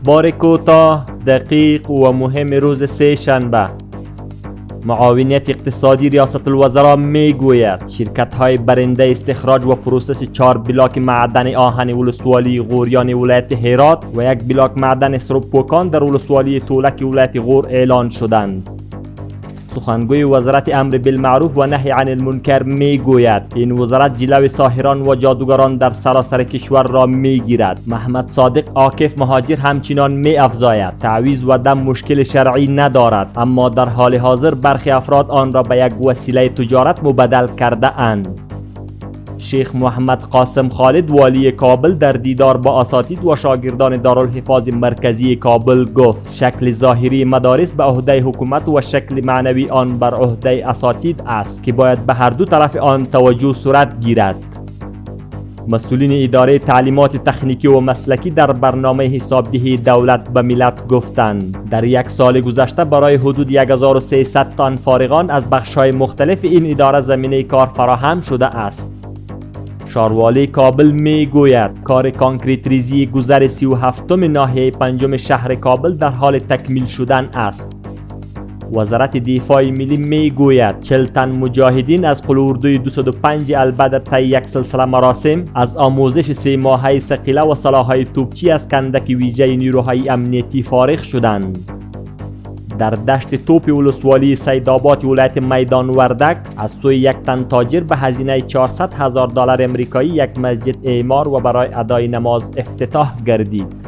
اخبار کوتاه، دقیق و مهم روز سه شنبه. معاونیت اقتصادی ریاست الوزراء میگوید شرکت های برنده استخراج و پروسس 4 بلاک معدن آهن ولسوالی غوریان ولایت هرات و 1 بلاک معدن سربپوکان در ولسوالی تولک ولایت غور اعلان شدند. سخنگوی وزارت امر بالمعروف و نهی عن المنکر میگوید این وزارت جلوی ساحران و جادوگران در سراسر کشور را میگیرد. محمد صادق عاکف مهاجر همچنان میافزاید تعویض و دم مشکل شرعی ندارد، اما در حال حاضر برخی افراد آن را به یک وسیله تجارت مبدل کرده اند. شیخ محمد قاسم خالد والی کابل در دیدار با اساتید و شاگردان دارالحفاظ مرکزی کابل گفت شکل ظاهری مدارس به عهده حکومت و شکل معنوی آن بر عهده اساتید است که باید به هر دو طرف آن توجه صورت گیرد. مسئولین اداره تعلیمات تکنیکی و مسلکی در برنامه حسابدهی دولت به ملت گفتند در یک سال گذشته برای حدود 1300 تن فارغان از بخش‌های مختلف این اداره زمینه کار فراهم شده است. شاروالی کابل میگوید کار کانکریت ریزی گذر 37م ناحیه 5 شهر کابل در حال تکمیل شدن است. وزارت دفاع ملی میگوید 40 تن مجاهدین از قلوردوی 205 البده طی یک سلسله مراسم از آموزش 3 ماهه ثقیله و سلاح‌های توپچی از کندک ویژه نیروهای امنیتی فارغ شدند. در دشت توپ ولسوالی سیدآباد ولایت میدان وردک از سوی یک تن تاجر به هزینه $400,000 امریکایی یک مسجد اعمار و برای ادای نماز افتتاح گردید.